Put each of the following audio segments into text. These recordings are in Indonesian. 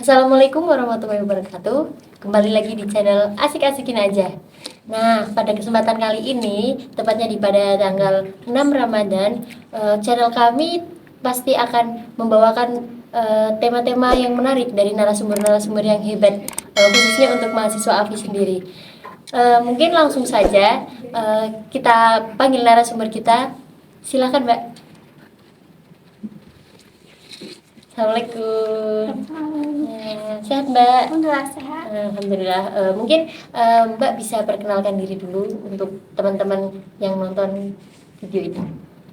Assalamualaikum warahmatullahi wabarakatuh. Kembali lagi di channel Asik-asikin aja. Nah, pada kesempatan kali ini, tepatnya pada tanggal 6 Ramadan, channel kami pasti akan membawakan tema-tema yang menarik dari narasumber-narasumber yang hebat, khususnya untuk mahasiswa AFI sendiri. Mungkin langsung saja kita panggil narasumber kita. Silakan, Mbak. Assalamualaikum. Sehat, Mbak? Alhamdulillah sehat. Alhamdulillah. Mungkin Mbak bisa perkenalkan diri dulu untuk teman-teman yang nonton video ini.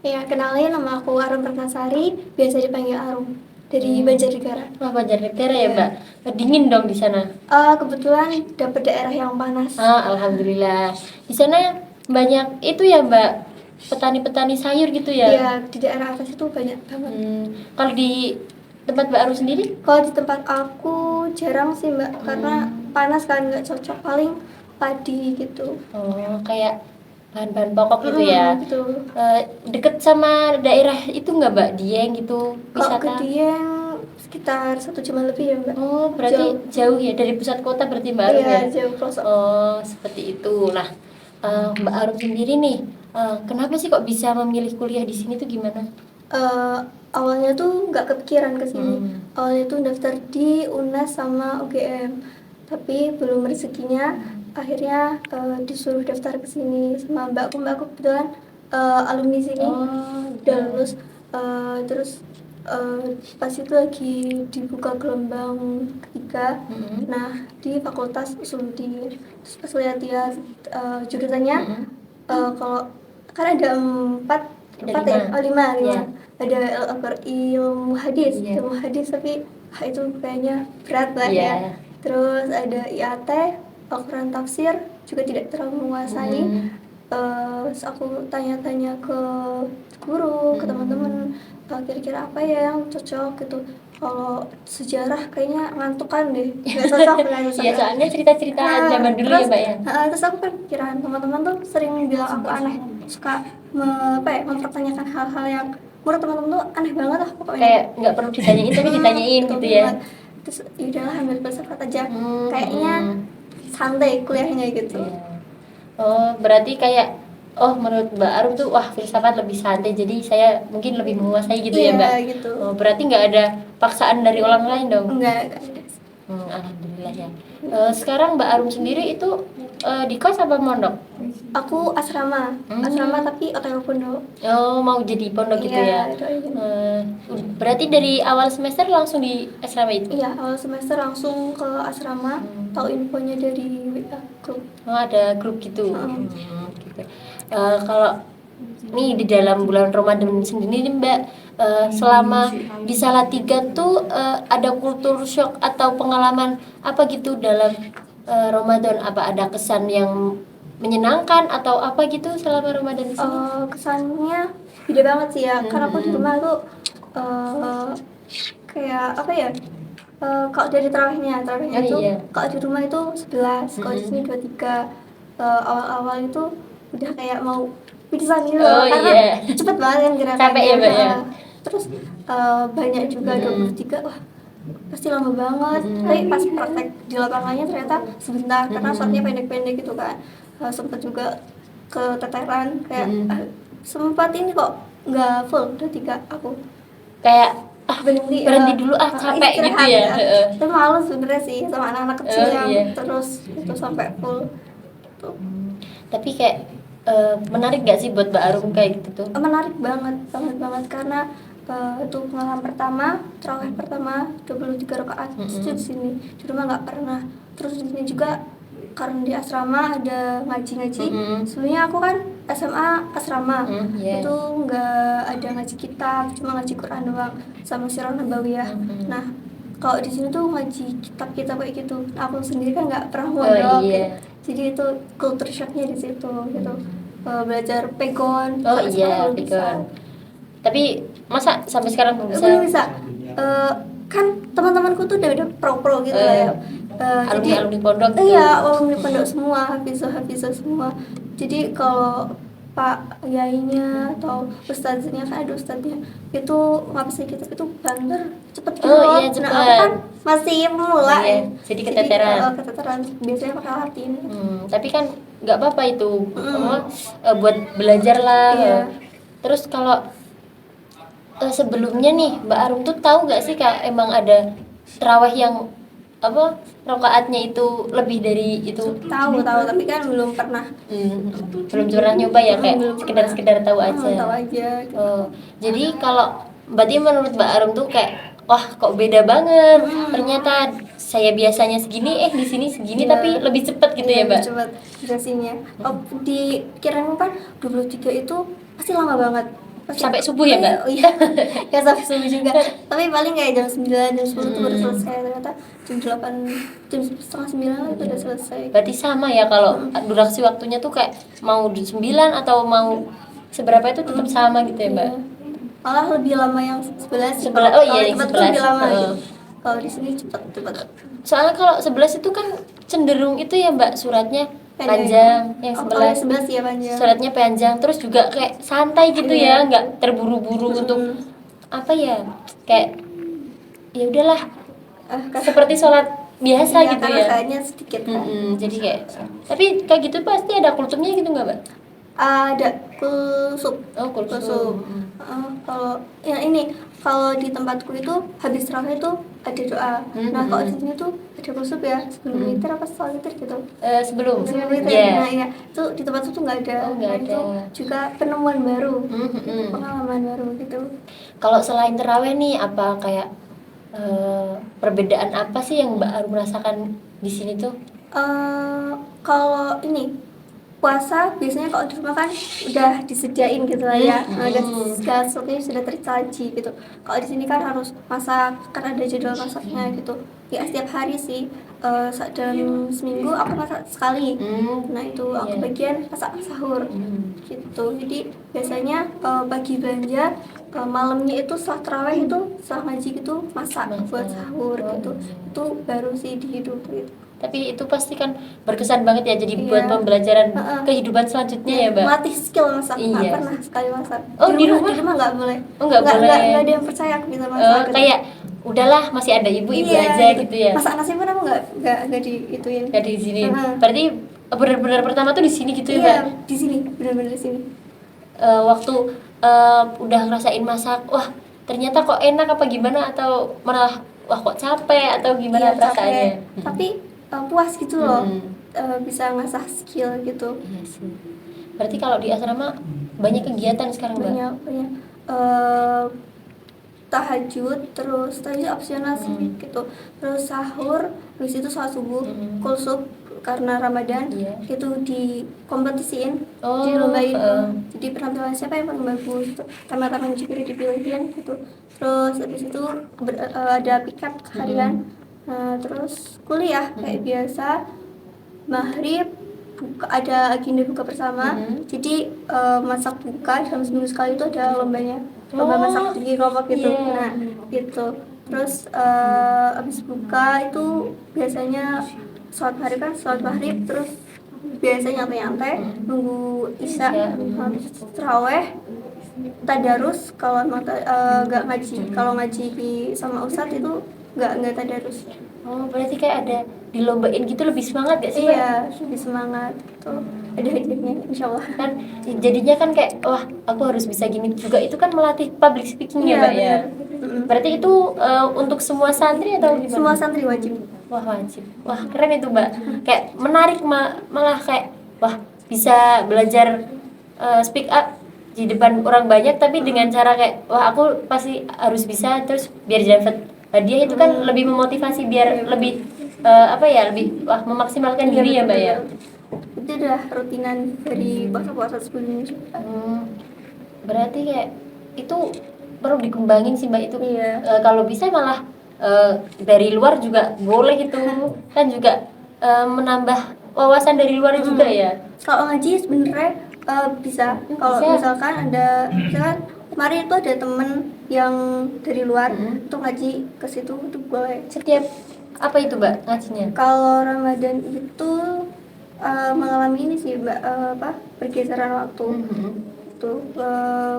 Ya, kenalin, nama aku Arum Ratnasari, biasa dipanggil Arum, dari Banjarnegara. Wah, Banjarnegara ya, Mbak? Dingin dong di sana. Kebetulan dapat daerah yang panas. Alhamdulillah. Di sana banyak itu ya, Mbak, petani-petani sayur gitu ya? Iya, di daerah atas itu banyak banget. Kalau di tempat Mbak Arum sendiri? Kalau di tempat aku jarang sih, Mbak, karena panas kan, nggak cocok, paling padi gitu. Oh, kayak bahan-bahan pokok gitu ya? Gitu. Deket sama daerah itu nggak, Mbak? Dieng gitu, Kalau ke wisata? Dieng sekitar 1 jam lebih ya, Mbak. Oh, berarti jauh ya dari pusat kota berarti Mbak Arum ya? Iya, jauh pelosok. Oh, seperti itu. Nah, Mbak Arum sendiri nih, kenapa sih kok bisa memilih kuliah di sini tuh gimana? Awalnya tuh nggak kepikiran ke sini. Awalnya tuh daftar di UNAS sama UGM, tapi belum rezekinya. Akhirnya disuruh daftar ke sini sama mbakku kebetulan alumni sini, udah lulus. Terus pas itu lagi dibuka gelombang ketiga. Nah, di Fakultas Usuluddin. Terus pas lihat dia jurusannya, kalau kan ada empat ya, lima. Ada ilmu hadis, tapi itu kayaknya berat lah ya. Terus ada IAT, Al-Quran tafsir juga tidak terlalu menguasai. Terus aku tanya-tanya ke guru, ke teman-teman, kira-kira apa ya yang cocok gitu. Kalau sejarah kayaknya ngantukan deh, nggak cocok. Iya, soalnya cerita-cerita zaman dulu ya, Mbak ya. Terus aku kan pikiran teman-teman tuh sering bilang aku aneh, suka mempertanyakan hal-hal yang menurut teman-teman tuh aneh banget lah pokoknya. Kayak nggak perlu ditanyain tapi ditanyain gitu ya. Terus yaudahlah ambil filsafat aja, kayaknya santai kuliahnya gitu. Oh, berarti kayak menurut Mbak Arum tuh wah filsafat lebih santai, jadi saya mungkin lebih menguasai gitu ya, Mbak. Gitu. Oh, berarti nggak ada paksaan dari orang lain dong? Enggak ada. Alhamdulillah ya. Sekarang Mbak Arum sendiri itu di kos apa mondok? Aku asrama tapi OTW pondok. Oh, mau jadi pondok gitu ya? Berarti dari awal semester langsung di asrama itu? Iya, awal semester langsung ke asrama. Tahu infonya dari WA grup. Oh, ada grup gitu. Gitu. Kalau nih di dalam bulan Ramadan sendiri nih, Mbak, selama di Salatiga tuh ada kultur shock atau pengalaman apa gitu dalam Ramadan? Apa ada kesan yang menyenangkan atau apa gitu selama Ramadan di sini? Kesannya beda banget sih ya, karena aku di rumah tuh kayak apa ya? Kalau dari tarawihnya itu, kalau di rumah itu 11, kalau di sini 23. Awal-awal itu udah kayak mau pingsan gitu, karena cepet banget kan gerakannya. Capek ya, Mbak ya? Terus banyak juga 23, wah pasti lama banget. Tapi pas praktek di lapangannya ternyata sebentar, karena shotnya pendek-pendek gitu kan. Sempet juga keteteran kayak sempat ini kok nggak full 23 aku. Kayak berhenti dulu capek gitu ya. Itu malu sebenarnya sih sama anak-anak kecil yang terus itu sampai full gitu. Tapi kayak menarik gak sih buat Mbak Arum kayak gitu tuh? Menarik banget karena itu pengalaman pertama, tarawih pertama 23 rakaat di sini. Di rumah nggak pernah. Terus di sini juga karena di asrama ada ngaji-ngaji. Sebenarnya aku kan SMA asrama, itu nggak ada ngaji kitab, cuma ngaji Quran doang sama Sirah Nabawiyah. Nah, kalau di sini tuh ngaji kitab-kitab kayak gitu. Aku sendiri kan nggak pernah mondok, jadi itu culture shocknya di situ gitu. Belajar pegon. Pegon. Tapi masa sampai sekarang belum bisa? Belum bisa. Kan teman-temanku tuh udah pro gitu lah ya. Alumni pondok gitu. Iya, alumni pondok semua, hafizah semua. Jadi kalau pak yainya atau ustaznya, kan ada ustaznya itu ngapain kita itu banter cepet gitu Oh, loh. iya, cepet. Nah aku kan masih pemula Iya, jadi keteteran. keteteran biasanya pakai Latin. Tapi kan nggak apa-apa itu, Mm. buat belajar lah. Iya. Terus kalau sebelumnya nih Mbak Arum tuh tahu nggak sih Kak, emang ada tarawih yang apa rakaatnya itu lebih dari itu? Tahu tapi kan belum pernah. Belum pernah nyoba ya, kayak Belum sekedar tahu aja. tahu aja gitu. Jadi kalau berarti menurut Mbak Arum tuh kayak wah kok beda banget. Ternyata saya biasanya segini, di sini segini, Iya. tapi lebih cepat gitu ya Mbak. Cepat durasinya. Di kirain kan 23 itu pasti lama banget. Sampai subuh ya, Mbak? Oh iya. Ya sampai subuh juga. Tapi paling kayak jam 9, jam 10 tuh baru selesai. Ternyata jam 8, jam setengah 9 lah itu udah selesai. Berarti sama ya, kalau durasi waktunya tuh kayak mau di 9 atau mau seberapa itu tetap sama gitu ya Mbak? Iya. Malah lebih lama yang 11. Sebelah, oh iya, yang cepat tuh 11. lebih lama Oh. gitu. Kalau di sini cepat. Soalnya kalau 11 itu kan cenderung itu ya Mbak, suratnya Pendek. panjang. Yang Kalau 11 11 ya panjang. suratnya panjang, terus juga kayak santai gitu ya, Iya. nggak terburu-buru untuk apa ya, kayak ya udahlah seperti sholat biasa Iya, gitu karena ya. kayaknya sedikit kan. Jadi kayak, tapi kayak gitu pasti ada kultumnya gitu nggak Mbak? Ada kulsub. Oh, kultum. Kalau yang ini, kalau di tempatku itu habis tarawih itu ada doa. Nah kalau di sini tuh ada kulsub ya, sebelum witir apa setelah witir gitu. Sebelum Sebelum witir. ya. Nah iya, itu di tempatku tuh nggak ada. Oh, nggak Nah, ada. itu juga penemuan baru, Mm-mm. pengalaman baru gitu. Kalau selain terawih nih, apa kayak perbedaan apa sih yang Mbak Arum rasakan di sini tuh? Kalau ini puasa biasanya kalau di rumah kan udah disediain gitu lah ya, udah segala sesuatunya sudah tersaji gitu. Kalau di sini kan harus masak, kan ada jadwal masaknya gitu. Ya setiap hari sih, dalam seminggu aku masak sekali. Nah itu aku bagian masak sahur gitu. Jadi biasanya pagi belanja, malamnya itu setelah tarawih itu setelah ngaji gitu masak buat sahur gitu. Itu baru sih di hidup gitu. Tapi itu pasti kan berkesan banget ya, jadi Iya. buat pembelajaran kehidupan selanjutnya ya Mbak. Melatih skill masak, nggak Iya. pernah sekali masak. Oh, di rumah? Di rumah nggak boleh. Oh, nggak boleh. Nggak ada yang percaya aku bisa masak. gitu. Kayak udahlah masih ada ibu-ibu Iya, aja gitu ya. Masak nasi pun aku nggak diituin. Nggak di sini. Berarti benar-benar pertama tuh di sini gitu ya Iya, Mbak. di sini benar-benar di sini. Waktu udah ngerasain masak, wah ternyata kok enak apa gimana, atau malah wah kok capek atau gimana Iya, perasaannya? capek. Tapi puas gitu loh, bisa ngasah skill gitu. Iya sih. Berarti kalau di asrama banyak kegiatan sekarang Mbak? Banyak tahajud, terus tahajud opsional sih gitu, terus sahur, habis itu sholat subuh, kulsub karena Ramadan. Iya. Itu dikompetisiin, Oh, dilombain. Jadi penampilan siapa yang paling bagus, tema-tema yang juga dipilihin gitu. Terus habis itu ada piket harian. Nah, terus kuliah kayak biasa, maghrib ada agenda buka bersama. Jadi masak buka dalam seminggu sekali itu ada lombanya, lomba masak di kelompok gitu. Nah gitu. Terus habis buka itu biasanya sholat maghrib kan, sholat maghrib terus biasanya nyantai nunggu isya, habis taraweh, tadarus. Kalau emang nggak ngaji, kalau ngaji sama ustadz itu nggak tadarus. Oh, berarti kayak ada dilombain gitu, lebih semangat gak sih Mbak? Iya, lebih semangat gitu. Ada hadiahnya insyaallah. Kan jadinya kan kayak wah aku harus bisa gini juga, itu kan melatih public speaking ya Mbak ya. Berarti itu untuk semua santri atau gimana? Semua santri wajib. Wah wajib. Wah keren itu Mbak. Kayak menarik, malah kayak wah bisa belajar speak up di depan orang banyak, tapi dengan cara kayak wah aku pasti harus bisa, terus biar dapat hadiah. Itu kan lebih memotivasi biar lebih lebih memaksimalkan diri ya Mbak ya. Itu udah rutinan dari puasa-puasa sebelumnya juga. Berarti kayak itu perlu dikembangin sih Mbak itu. Iya. Kalau bisa malah dari luar juga boleh itu kan, juga menambah wawasan dari luar juga ya. Kalau ngaji sebenarnya bisa. Kalau misalkan kemarin itu ada temen yang dari luar untuk ngaji ke situ, itu boleh. Setiap apa itu Mbak ngajinya? Kalau Ramadan itu mengalami ini sih Mbak, pergeseran waktu. Tuh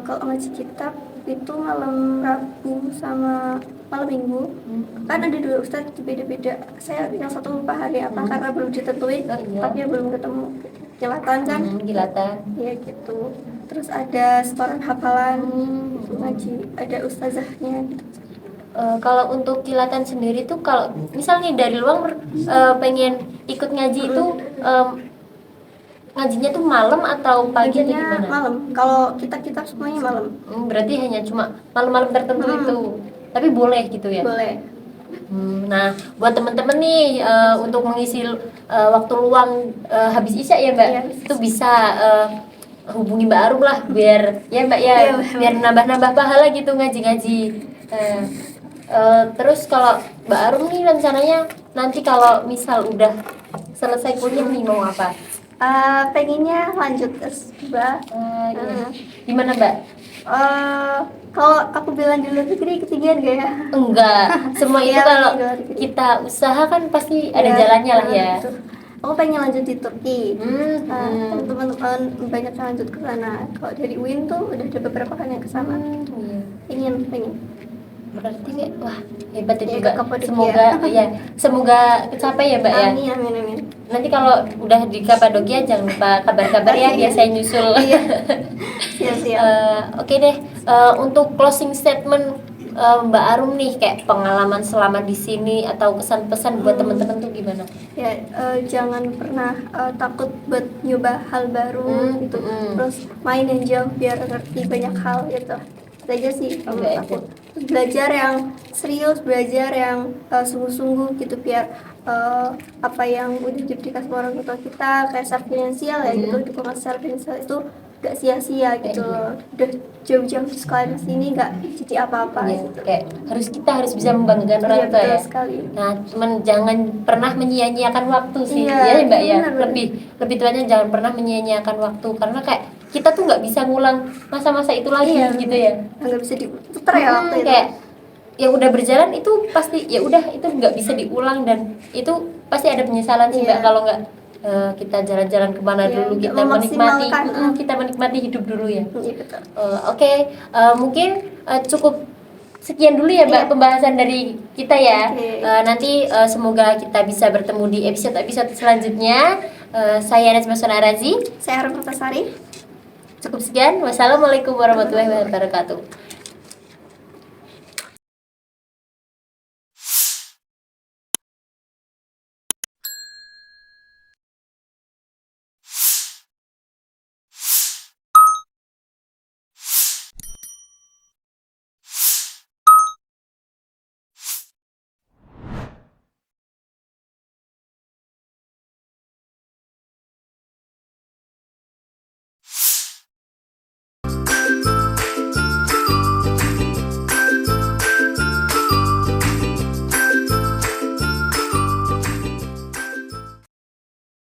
kalau ngaji kitab itu malam Rabu sama malam Minggu, kan ada dua ustadz beda-beda. Saya yang satu lupa hari apa karena belum ditentuin, Oh, iya. tapi belum ketemu kilatan kan. Kilatan. Iya gitu. Terus ada setoran hafalan, itu ngaji, ada ustazahnya gitu. Kalau untuk kilatan sendiri tuh kalau misalnya dari luar pengen ikut ngaji itu ngajinya tuh malam atau pagi atau Ngajinya gimana? malam. Kalau kitab-kitab semuanya malam. Berarti hanya cuma malam-malam tertentu itu. Tapi boleh gitu ya? Boleh. Nah, buat temen-temen nih untuk mengisi waktu luang habis isya ya Mbak, Iya. itu bisa hubungi Mbak Arum lah biar ya Mbak ya, Iya, biar nambah-nambah pahala gitu ngaji-ngaji. Terus kalau Mbak Arum nih rencananya nanti kalau misal udah selesai kuliah nih mau apa? Pengennya lanjut S2. Iya. Gimana Mbak? Kalau aku bilang di luar negeri ketinggian gak ya? Enggak, semua itu Iya, kalau di luar negeri. kita usaha kan pasti ada Iya, jalannya lah ya. betul. Aku pengen lanjut di Turki. Hmm. Teman-teman banyak yang lanjut ke sana. Kalau dari UIN tuh udah ada beberapa kan yang ke sana. Iya. Pengen. Berarti wah hebat itu Ya, Mbak. ke Kapadokia. Semoga ya, semoga kecapai ya Mbak ya. Amin. Nanti kalau udah di Kapadokia jangan lupa kabar-kabar ya, biar saya nyusul. Iya. Siap. Oke deh, untuk closing statement Mbak Arum nih kayak pengalaman selama di sini atau kesan-pesan buat teman-teman tuh gimana? Ya, jangan pernah takut buat nyoba hal baru gitu. Terus main yang jauh biar ngerti banyak hal gitu. Itu aja sih kalau menurut aku. Belajar yang serius, belajar yang sungguh-sungguh gitu biar apa yang udah diberikan sama orang tua kita kayak secara finansial ya gitu, dukungan secara finansial itu gak sia-sia gitu loh. Udah jauh-jauh di sekolah di sini gak jadi apa-apa gitu. Kayak kita harus bisa membanggakan orang Iya, tua betul ya. sekali. Nah, cuman jangan pernah menyia-nyiakan waktu sih, Iya, ya Mbak ya. benar. Lebih tepatnya jangan pernah menyia-nyiakan waktu karena kayak kita tuh nggak bisa ngulang masa-masa itu lagi gitu ya. Nggak bisa diputar ya waktu itu. Kayak yang udah berjalan itu pasti ya udah itu nggak bisa diulang dan itu pasti ada penyesalan sih Mbak kalau nggak kita jalan-jalan kemana dulu, kita menikmati kita menikmati hidup dulu ya. Betul. Oke, mungkin cukup sekian dulu ya Mbak pembahasan dari kita ya. Nanti semoga kita bisa bertemu di episode selanjutnya. Saya Najma Sonarazi. Saya Harun Putasari. Cukup sekian. Wassalamualaikum warahmatullahi wabarakatuh.